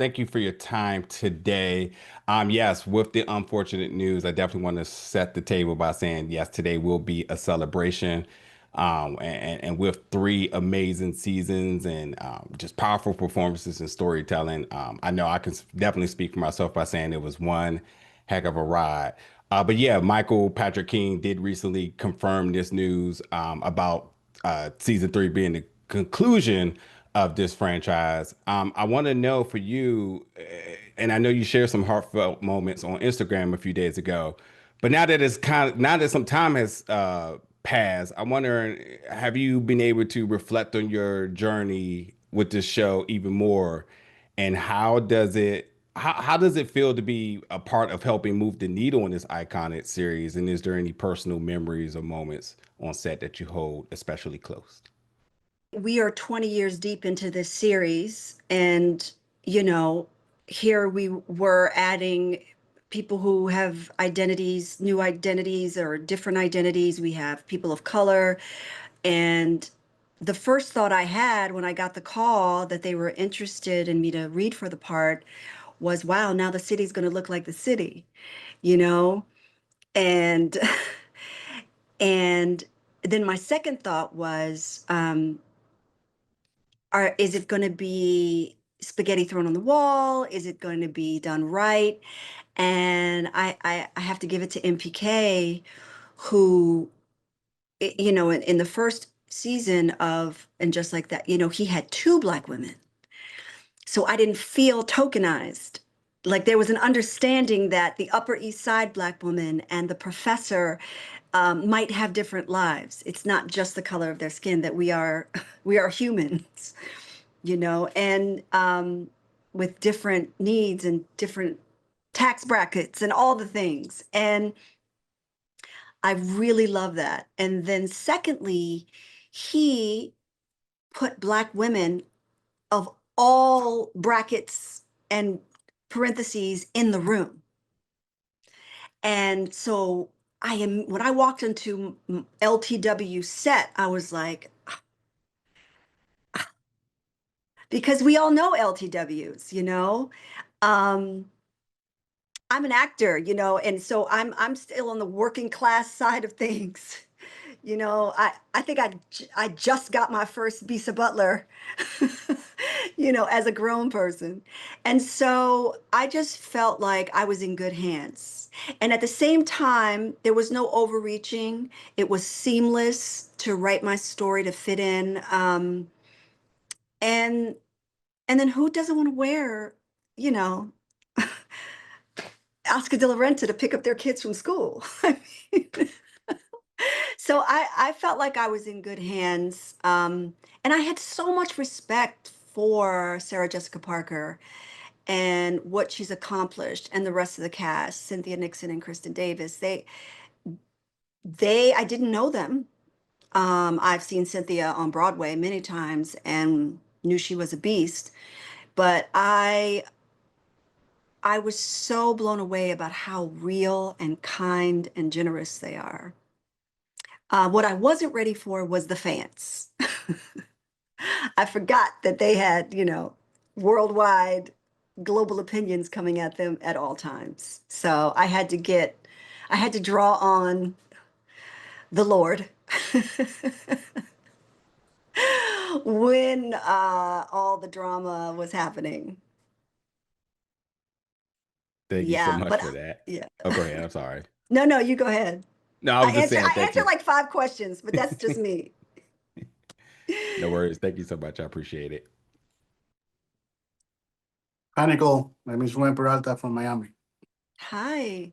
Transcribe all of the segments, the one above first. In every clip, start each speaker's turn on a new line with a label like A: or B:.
A: Thank you for your time today. Yes, with the unfortunate news, I definitely want to set the table by saying, yes, today will be a celebration. And with three amazing seasons and just powerful performances and storytelling, I know I can definitely speak for myself by saying it was one heck of a ride. But yeah, Michael Patrick King did recently confirm this news about season three being the conclusion of this franchise. I want to know for you, and I know you shared some heartfelt moments on Instagram a few days ago, but now that some time has passed, I wonder, have you been able to reflect on your journey with this show even more, and how does it feel to be a part of helping move the needle in this iconic series? And is there any personal memories or moments on set that you hold especially close?
B: We are 20 years deep into this series, and you know, here we were adding people who have identities, new identities or different identities. We have people of color. And the first thought I had when I got the call that they were interested in me to read for the part was, wow, now the city's going to look like the city, you know? And and then my second thought was, is it going to be spaghetti thrown on the wall? Is it going to be done right? And I have to give it to MPK, who, in the first season of And Just Like That, he had two Black women. So I didn't feel tokenized. Like there was an understanding that the Upper East Side Black woman and the professor might have different lives. It's not just the color of their skin, that we are we are humans, and with different needs and different tax brackets and all the things. And I really love that. And then secondly, he put Black women of all brackets and parentheses in the room. And so when I walked into LTW set, I was like, because we all know LTWs, um, I'm an actor, and so I'm still on the working class side of things. I think I just got my first Bisa Butler, as a grown person. And so I just felt like I was in good hands. And at the same time, there was no overreaching. It was seamless to write my story to fit in. And then who doesn't want to wear, you know, Oscar de la Renta to pick up their kids from school? I mean, so I felt like I was in good hands. And I had so much respect for Sarah Jessica Parker and what she's accomplished, and the rest of the cast, Cynthia Nixon and Kristen Davis. I didn't know them. I've seen Cynthia on Broadway many times and knew she was a beast, but I was so blown away about how real and kind and generous they are. What I wasn't ready for was the fans. I forgot that they had, worldwide global opinions coming at them at all times. So I had to draw on the Lord when all the drama was happening.
A: Thank you so
B: Yeah,
A: much
B: but
A: for that.
B: yeah.
A: Oh, go ahead. I'm sorry.
B: No, you go ahead.
A: No, I was just saying
B: I
A: thank
B: answered
A: you.
B: like 5 questions, but that's just me.
A: No worries. Thank you so much. I appreciate it.
C: Hi, Nicole. My name is Ruen Peralta from Miami.
B: Hi.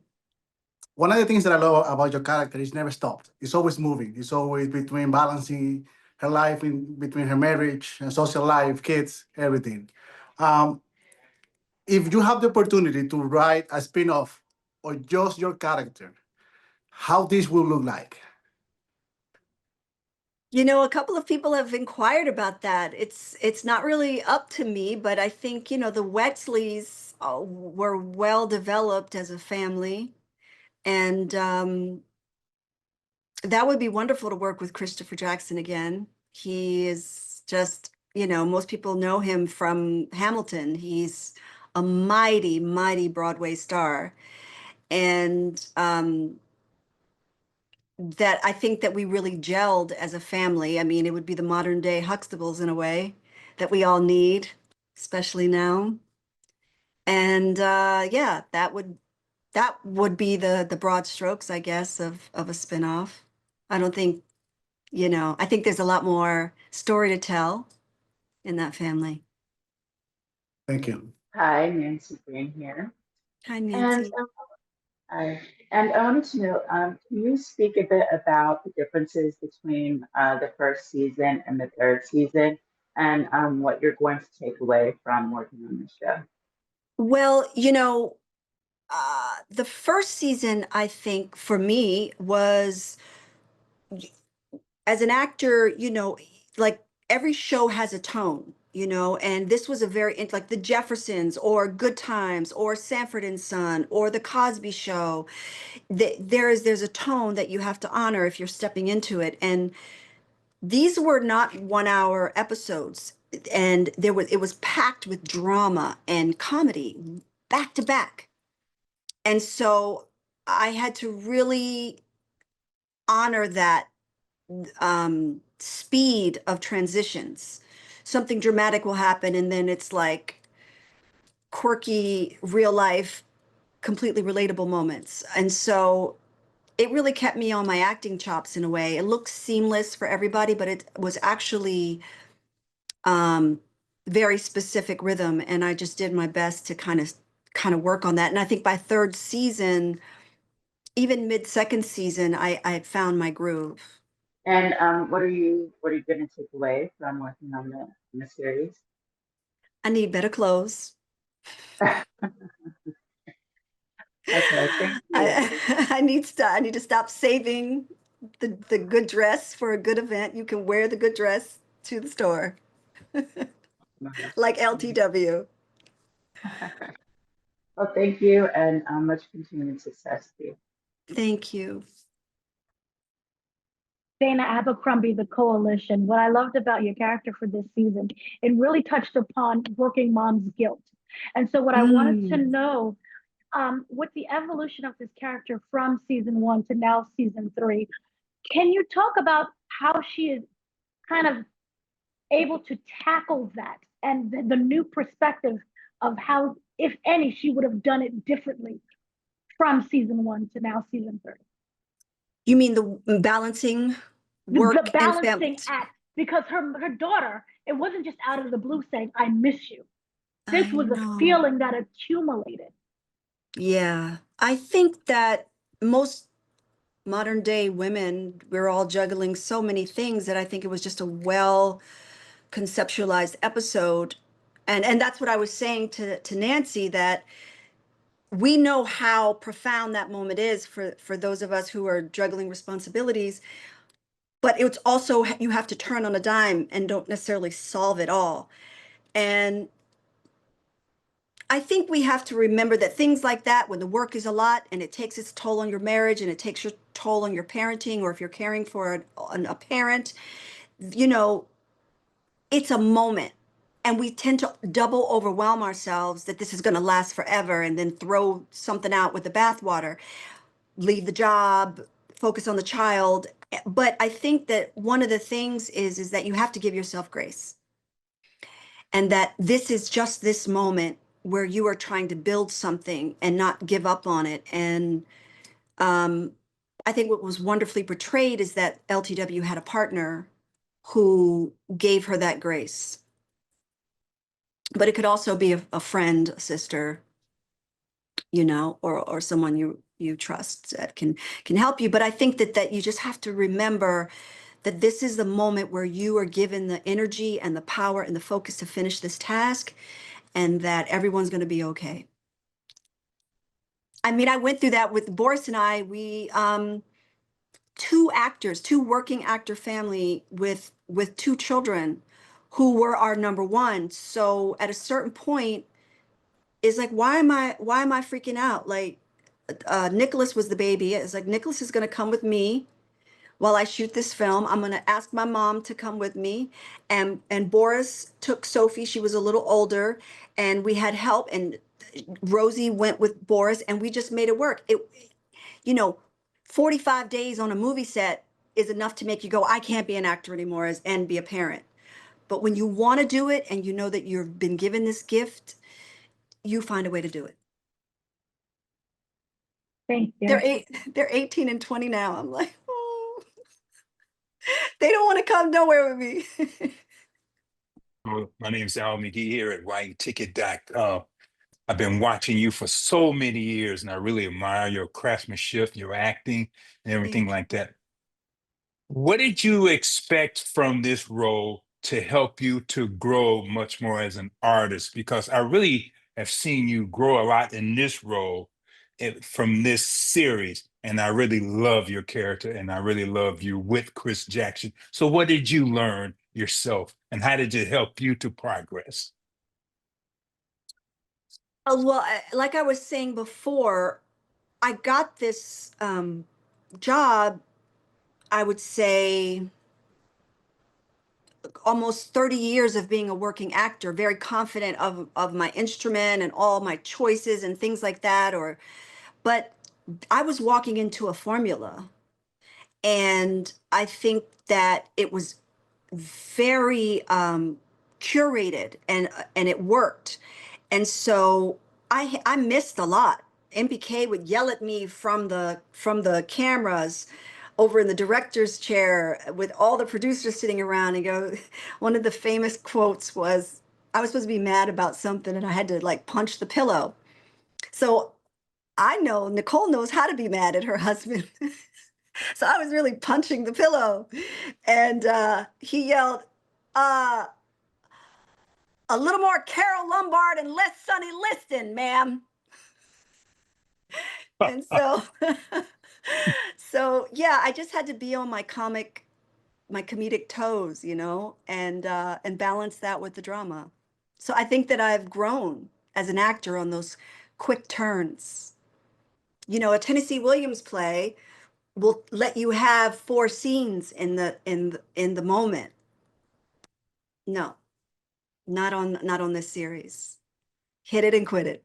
C: One of the things that I love about your character is never stopped. It's always moving. It's always between balancing her life in between her marriage and social life, kids, everything. Um, if you have the opportunity to write a spin-off or just your character, how this will look like?
B: A couple of people have inquired about that. It's not really up to me, but I think, the Wexleys were well developed as a family. And that would be wonderful to work with Christopher Jackson again. He is just, most people know him from Hamilton. He's a mighty, mighty Broadway star. And that I think that we really gelled as a family. I mean, it would be the modern day Huxtables in a way that we all need, especially now. And yeah, that would be the broad strokes, I guess, of a spinoff. I don't think, I think there's a lot more story to tell in that family.
C: Thank you.
D: Hi, Nancy Green here.
B: Hi,
D: And
B: Nancy.
D: I wanted to know, can you speak a bit about the differences between the first season and the third season, and what you're going to take away from working on the show?
B: Well, the first season, I think, for me was as an actor, like every show has a tone, and this was a like the Jeffersons or Good Times or Sanford and Son or the Cosby Show. There's a tone that you have to honor if you're stepping into it. And these were not 1 hour episodes, and it was packed with drama and comedy back to back. And so I had to really honor that speed of transitions. Something dramatic will happen, and then it's like quirky, real life, completely relatable moments. And so it really kept me on my acting chops in a way. It looks seamless for everybody, but it was actually um, very specific rhythm, and I just did my best to kind of work on that. And I think by third season, even mid second season, I had found my groove.
D: And what are you going to take away from working on the series?
B: I need better clothes.
D: Okay, thank you.
B: I need to stop saving the good dress for a good event. You can wear the good dress to the store, like LTW.
D: Well, thank you, and much continued success to you.
B: Thank you.
E: Dana Abercrombie, the Koalition. What I loved about your character for this season, it really touched upon working mom's guilt. And so what I wanted to know, with the evolution of this character from season 1 to now season 3, can you talk about how she is kind of able to tackle that and the new perspective of how, if any, she would have done it differently from season 1 to now season 3?
B: You mean the balancing work
E: The
B: and
E: balancing
B: family?
E: act, because her daughter, it wasn't just out of the blue saying, I miss you. This
B: I
E: was a
B: know.
E: feeling that accumulated.
B: Yeah, I think that most modern day women, we're all juggling so many things that I think it was just a well conceptualized episode. And that's what I was saying to Nancy, that we know how profound that moment is for those of us who are juggling responsibilities, but it's also you have to turn on a dime and don't necessarily solve it all. And I think we have to remember that things like that, when the work is a lot and it takes its toll on your marriage and it takes your toll on your parenting, or if you're caring for a parent, you know, it's a moment. And we tend to double overwhelm ourselves that this is going to last forever and then throw something out with the bathwater, leave the job, focus on the child. But I think that one of the things is that you have to give yourself grace, and that this is just this moment where you are trying to build something and not give up on it. And I think what was wonderfully portrayed is that LTW had a partner who gave her that grace. But it could also be a friend, a sister, or someone you trust that can help you. But I think that you just have to remember that this is the moment where you are given the energy and the power and the focus to finish this task, and that everyone's going to be okay. I mean, I went through that with Boris and I. We two working actor family with 2 children who were our number one. So at a certain point, it's like, why am I freaking out? Like, Nicholas was the baby. It's like, Nicholas is going to come with me. while I shoot this film. I'm going to ask my mom to come with me. And Boris took Sophie. She was a little older, and we had help. And Rosie went with Boris, and we just made it work. You know, 45 days on a movie set is enough to make you go, I can't be an actor anymore and be a parent. But when you want to do it and you know that you've been given this gift, you find a way to do it.
E: Thank you.
B: They're 18 and 20 now. I'm like, oh, they don't want to come nowhere with me.
F: Well, my name is Al McGee here at WritingTicket.com. I've been watching you for so many years, and I really admire your craftsmanship, your acting, and everything like that. What did you expect from this role to help you to grow much more as an artist? Because I really have seen you grow a lot in this role from this series, and I really love your character, and I really love you with Chris Jackson. So what did you learn yourself, and how did it help you to progress?
B: Well, like I was saying before, I got this job, I would say almost 30 years of being a working actor, very confident of my instrument and all my choices and things like that. But I was walking into a formula, and I think that it was very curated, and it worked. And so I missed a lot. MPK would yell at me from the cameras over in the director's chair with all the producers sitting around and go, one of the famous quotes was, I was supposed to be mad about something and I had to like punch the pillow. So I know Nicole knows how to be mad at her husband. So I was really punching the pillow. And he yelled, a little more Carol Lombard and less Sonny Liston, ma'am. And so, so yeah, I just had to be on my comedic toes, and balance that with the drama. So I think that I've grown as an actor on those quick turns. A Tennessee Williams play will let you have 4 scenes in the moment. No, not on this series. Hit it and quit it.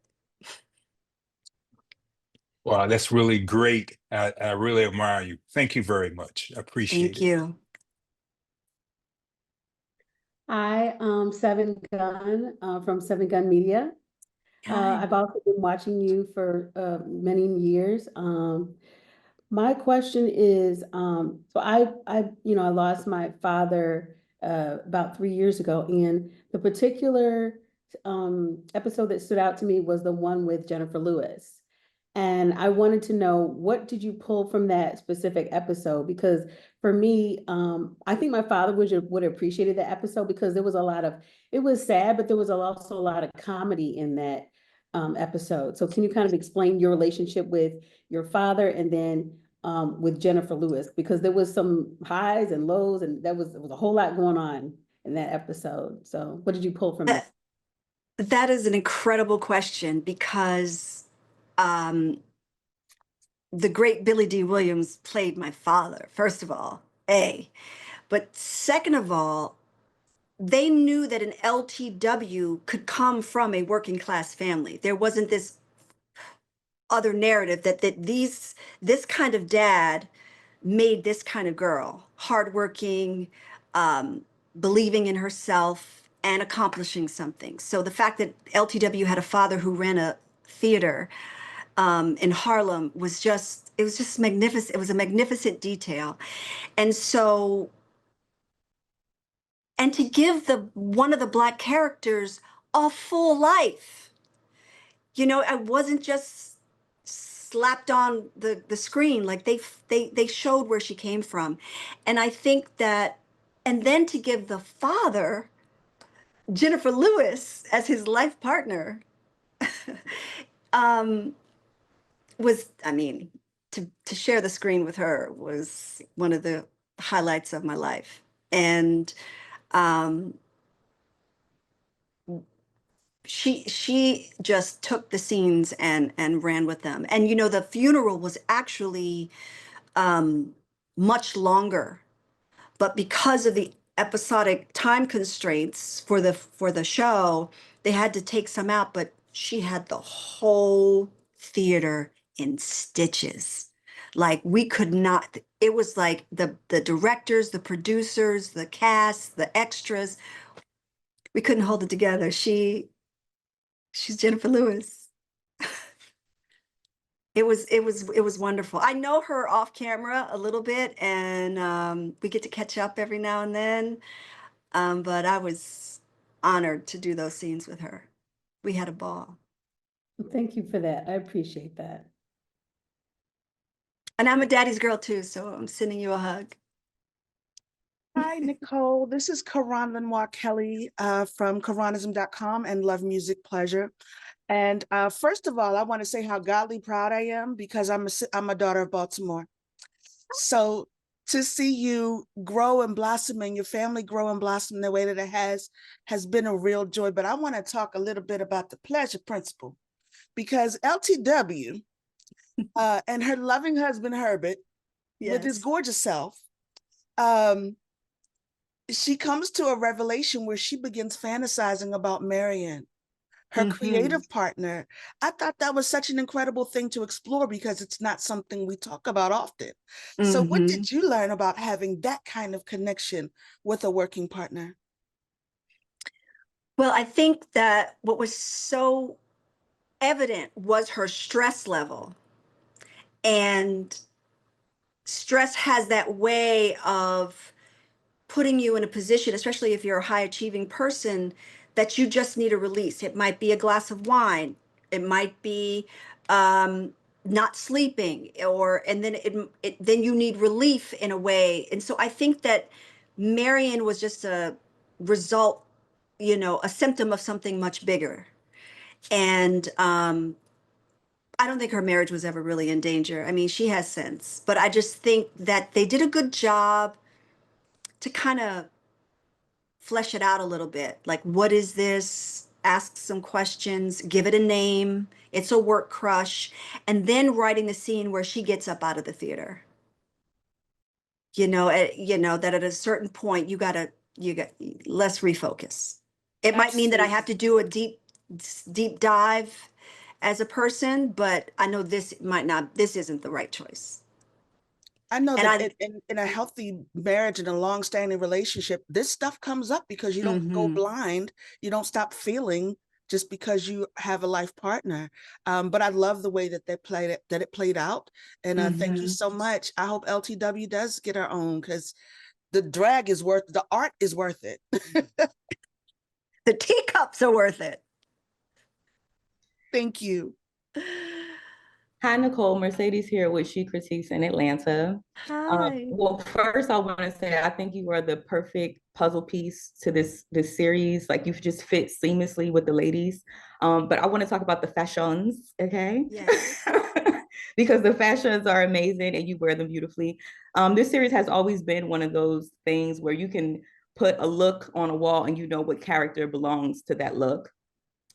F: Wow, that's really great. I really admire you. Thank you very much. I appreciate
B: Thank
F: it.
B: you.
G: Hi, Seven Gun from Seven Gun Media.
B: Hi.
G: I've also been watching you for many years. My question is, so I lost my father about 3 years ago, and the particular episode that stood out to me was the one with Jennifer Lewis. And I wanted to know, what did you pull from that specific episode? Because for me, I think my father would have appreciated the episode because there was it was sad, but there was also a lot of comedy in that episode. So can you kind of explain your relationship with your father and then with Jennifer Lewis? Because there was some highs and lows, and there was a whole lot going on in that episode. So what did you pull from that?
B: That is an incredible question because the great Billy D. Williams played my father, first of all, A. But second of all, they knew that an LTW could come from a working class family. There wasn't this other narrative that this kind of dad made this kind of girl, hardworking, believing in herself, and accomplishing something. So the fact that LTW had a father who ran a theater in Harlem it was just magnificent. It was a magnificent detail. And so, and to give one of the Black characters a full life, I wasn't just slapped on the screen. Like they showed where she came from. And I think that, and then to give the father Jennifer Lewis as his life partner, to share the screen with her was one of the highlights of my life. And she just took the scenes and ran with them. And the funeral was actually much longer. But because of the episodic time constraints for the show, they had to take some out, but she had the whole theater in stitches. Like we could not, it was like the directors, the producers, the cast, the extras, we couldn't hold it together. She's Jennifer Lewis. It was wonderful. I know her off camera a little bit, and we get to catch up every now and then. But I was honored to do those scenes with her. We had a ball.
G: Thank you for that. I appreciate that.
B: And I'm a daddy's girl too, so I'm sending you a hug.
H: Hi, Nicole. This is Karan Lenoir Kelly from Karanism.com and Love Music Pleasure. And first of all, I want to say how godly proud I am because I'm a daughter of Baltimore. So to see you grow and blossom and your family grow and blossom the way that it has been a real joy. But I want to talk a little bit about the pleasure principle because LTW and her loving husband, Herbert, with his gorgeous self, she comes to a revelation where she begins fantasizing about Marion, her creative partner. I thought that was such an incredible thing to explore because it's not something we talk about often. So what did you learn about having that kind of connection with a working partner?
B: Well, I think that what was so evident was her stress level. And stress has that way of putting you in a position, especially if you're a high achieving person, that you just need a release. It might be a glass of wine. It might be not sleeping, and then then you need relief in a way. And so I think that Marion was just a result, a symptom of something much bigger. And I don't think her marriage was ever really in danger. I mean, she has sense, but I just think that they did a good job to kind of flesh it out a little bit. Like, what is this? Ask some questions, give it a name. It's a work crush. And then writing the scene where she gets up out of the theater. That at a certain point you got let's refocus. It might mean that I have to do a deep dive as a person, but I know this isn't the right choice.
H: I know that in a healthy marriage and a long-standing relationship, this stuff comes up because you don't go blind. You don't stop feeling just because you have a life partner. But I love the way that it played out. And thank you so much. I hope LTW does get her own because the art is worth it.
B: The teacups are worth it.
H: Thank you.
I: Hi, Nicole. Mercedes here with She Critiques in Atlanta.
B: Hi.
I: Well, first I want to say I think you are the perfect puzzle piece to this series. Like you've just fit seamlessly with the ladies. But I want to talk about the fashions, okay?
B: Yes.
I: Because the fashions are amazing and you wear them beautifully. This series has always been one of those things where you can put a look on a wall and you know what character belongs to that look.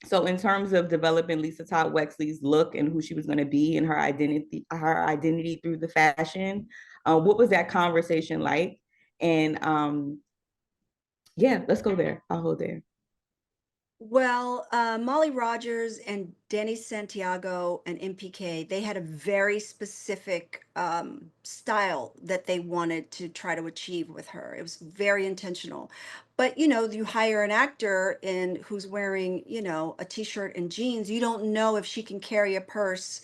I: So in terms of developing Lisa Todd Wexley's look and who she was going to be and her identity through the fashion, what was that conversation like? And yeah, let's go there. I'll hold there.
B: Well, Molly Rogers and Danny Santiago and MPK, they had a very specific style that they wanted to try to achieve with her. It was very intentional. But, you hire an actor who's wearing, a t-shirt and jeans. You don't know if she can carry a purse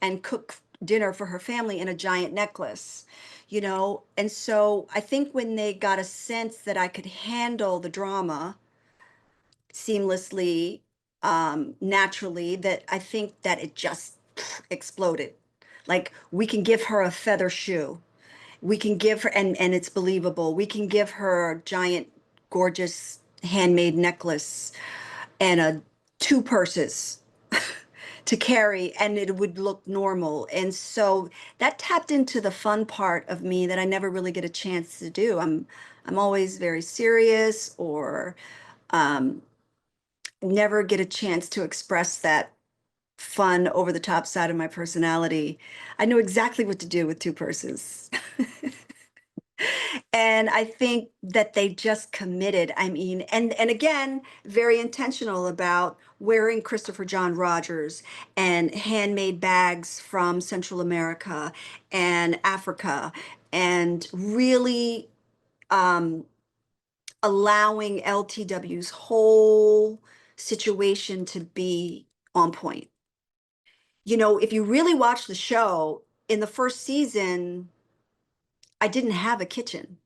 B: and cook dinner for her family in a giant necklace, And so I think when they got a sense that I could handle the drama seamlessly, naturally, that I think that it just exploded. Like we can give her a feather shoe. We can give her, and it's believable. We can give her a giant, gorgeous handmade necklace and two purses to carry, and it would look normal. And so that tapped into the fun part of me that I never really get a chance to do. I'm always very serious or never get a chance to express that fun over the top side of my personality. I know exactly what to do with two purses. And I think that they just committed. I mean, and again, very intentional about wearing Christopher John Rogers and handmade bags from Central America and Africa, and really allowing LTW's whole situation to be on point. You know, if you really watch the show, in the first season, I didn't have a kitchen.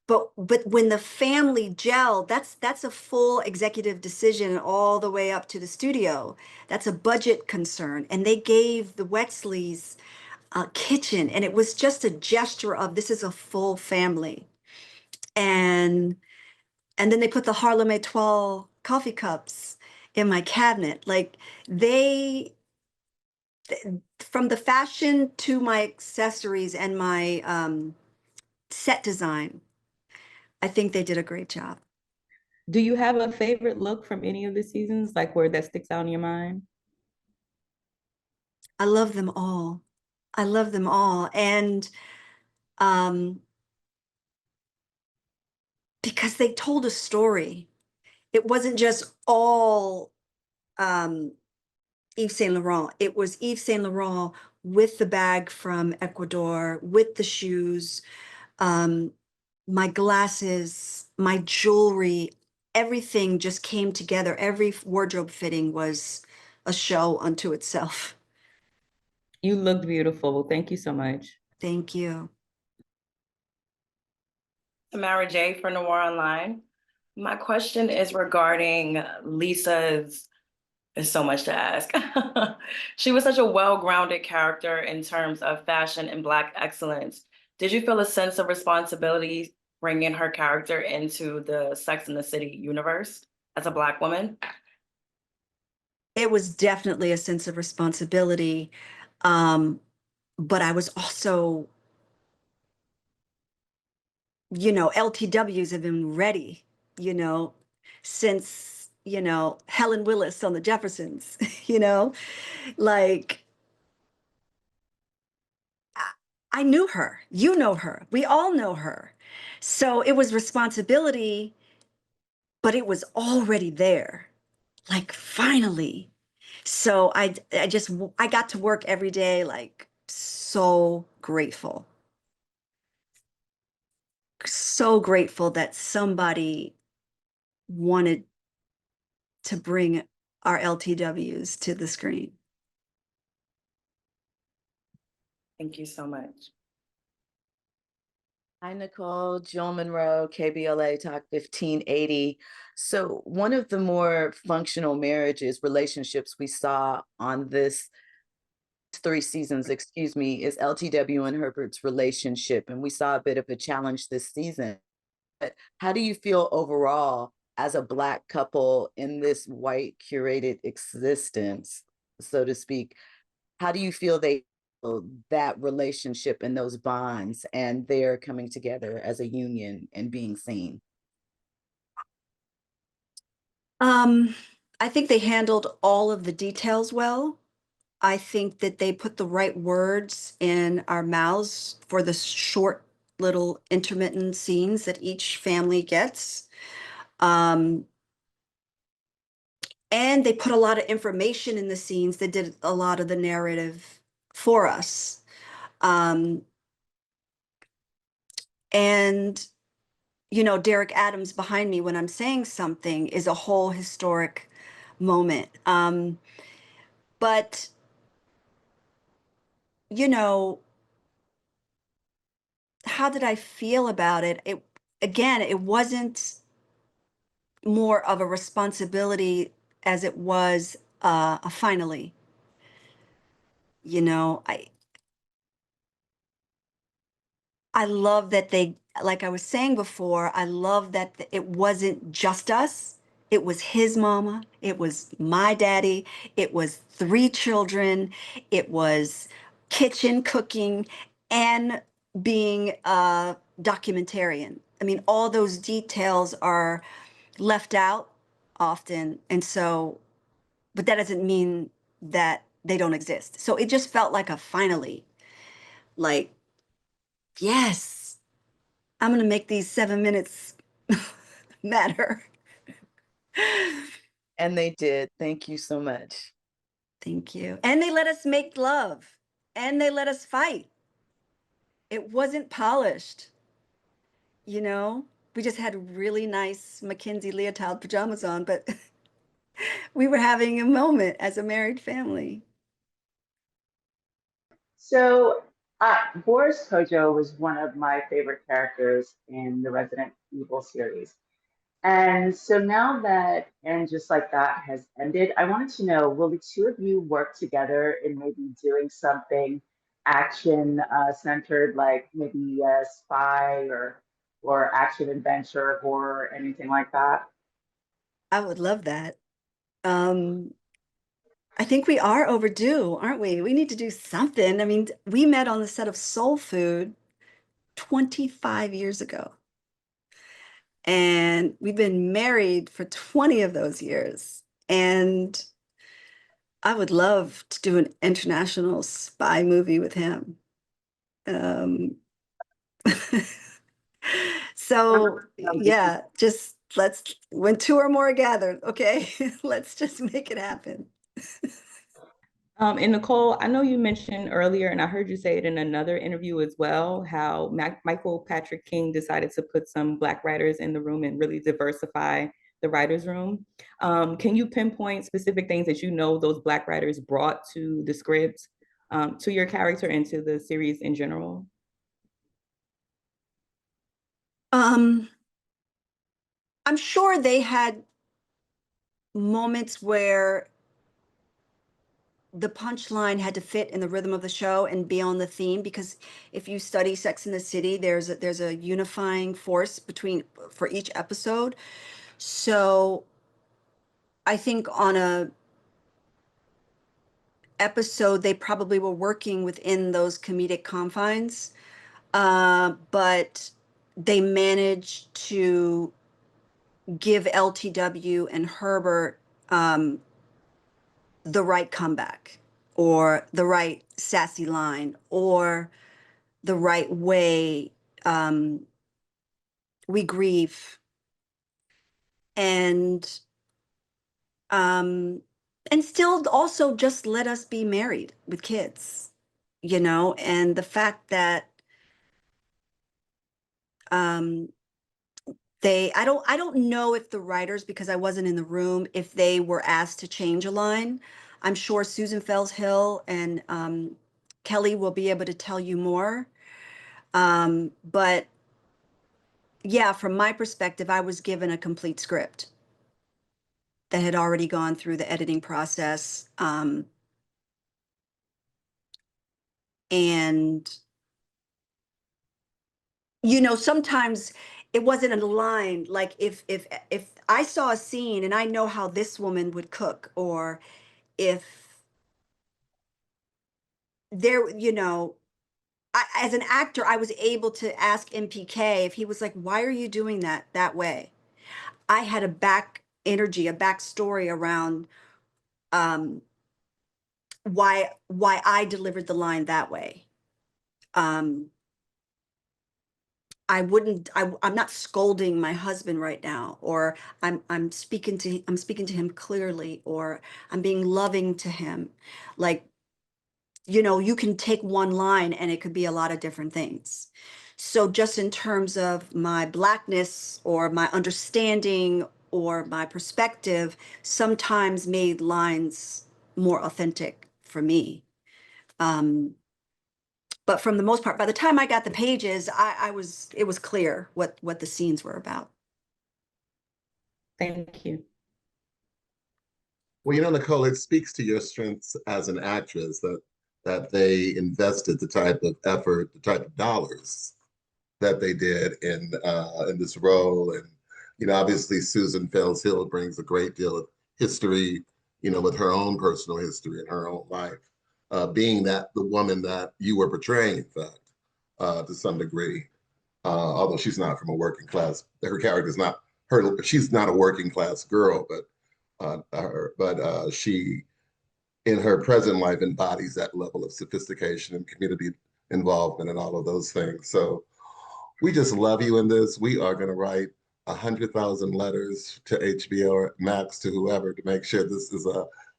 B: But when the family gelled, that's a full executive decision all the way up to the studio. That's a budget concern. And they gave the Wexleys a kitchen, and it was just a gesture of this is a full family. And then they put the Harlem Étoile coffee cups in my cabinet. Like they, from the fashion to my accessories and my set design, I think they did a great job.
I: Do you have a favorite look from any of the seasons, like where that sticks out in your mind?
B: I love them all. I love them all. And because they told a story. It wasn't just all Yves Saint Laurent. It was Yves Saint Laurent with the bag from Ecuador, with the shoes, my glasses, my jewelry, everything just came together. Every wardrobe fitting was a show unto itself.
I: You looked beautiful. Thank you so much.
B: Thank you.
J: Tamara J. for Noir Online. My question is regarding Lisa's, there's so much to ask. She was such a well-grounded character in terms of fashion and Black excellence. Did you feel a sense of responsibility bringing her character into the Sex and the City universe as a Black woman?
B: It was definitely a sense of responsibility. But I was also, you know, LTWs have been ready, you know, since, you know, Helen Willis on the Jeffersons, you know, like I knew her, you know her, we all know her. So it was responsibility, but it was already there, like finally. So I got to work every day, like so grateful. So grateful that somebody wanted to bring our LTWs to the screen.
J: Thank you so much.
K: Hi, Nicole, Jill Monroe, KBLA Talk 1580. So one of the more functional relationships we saw on this 3 seasons, excuse me, is LTW and Herbert's relationship. And we saw a bit of a challenge this season. But how do you feel overall as a Black couple in this white curated existence, so to speak? How do you feel that relationship and those bonds and they're coming together as a union and being seen?
B: I think they handled all of the details well. I think that they put the right words in our mouths for the short little intermittent scenes that each family gets. And they put a lot of information in the scenes that did a lot of the narrative for us. And, you know, Derek Adams behind me when I'm saying something is a whole historic moment. But, you know, how did I feel about it? Again, it wasn't more of a responsibility as it was a finally. You know, I love that they, like I was saying before, I love that it wasn't just us. It was his mama. It was my daddy. It was 3 children. It was kitchen cooking and being a documentarian. I mean, all those details are left out often. And so, but that doesn't mean that they don't exist. So it just felt like a finally, like, yes, I'm going to make these 7 minutes matter.
K: And they did. Thank you so much.
B: Thank you. And they let us make love and they let us fight. It wasn't polished. You know, we just had really nice Mackenzie leotard pajamas on, but we were having a moment as a married family.
D: So, Boris Kojo was one of my favorite characters in the Resident Evil series. And so now that And Just Like That has ended, I wanted to know, will the two of you work together in maybe doing something action centered, like maybe a spy or action adventure or anything like that?
B: I would love that. I think we are overdue, aren't we? We need to do something. I mean, we met on the set of Soul Food 25 years ago. And we've been married for 20 of those years. And I would love to do an international spy movie with him. So yeah, just when two or more are gathered, okay, let's just make it happen.
I: And Nicole, I know you mentioned earlier, and I heard you say it in another interview as well, how Michael Patrick King decided to put some Black writers in the room and really diversify the writers' room. Can you pinpoint specific things that you know those Black writers brought to the script, to your character and to the series in general?
B: I'm sure they had moments where the punchline had to fit in the rhythm of the show and be on the theme, because if you study Sex in the City, there's a unifying force for each episode. So I think on a episode, they probably were working within those comedic confines, but they managed to give LTW and Herbert the right comeback or the right sassy line or the right way we grieve and still also just let us be married with kids, you know, and the fact that I don't know if the writers, because I wasn't in the room, if they were asked to change a line. I'm sure Susan Fels Hill and Kelly will be able to tell you more. But yeah, from my perspective, I was given a complete script that had already gone through the editing process. And, you know, sometimes it wasn't a line. Like if I saw a scene and I know how this woman would cook, or if there, you know, as an actor, I was able to ask MPK if he was like, why are you doing that way? I had a back energy, a backstory around why I delivered the line that way. I'm not scolding my husband right now, or I'm speaking to him clearly, or I'm being loving to him. Like, you know, you can take one line and it could be a lot of different things. So just in terms of my Blackness or my understanding or my perspective, sometimes made lines more authentic for me. But from the most part, by the time I got the pages, it was clear what the scenes were about.
I: Thank you.
L: Well, you know, Nicole, it speaks to your strengths as an actress that they invested the type of effort, the type of dollars that they did in this role. And, you know, obviously Susan Fels Hill brings a great deal of history, you know, with her own personal history and her own life, being that the woman that you were portraying, in fact, to some degree, although she's not from a working class, her character is not her, she's not a working class girl, but she, in her present life, embodies that level of sophistication and community involvement and all of those things. So we just love you in this. We are going to write 100,000 letters to HBO Max, to whoever, to make sure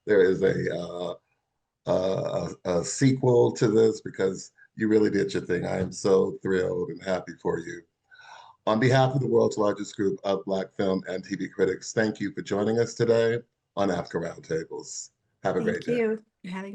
L: there is a sequel to this, because you really did your thing. I am so thrilled and happy for you. On behalf of the world's largest group of Black film and TV critics, thank you for joining us today on AAFCA Roundtables. Have a great day.
B: Thank you.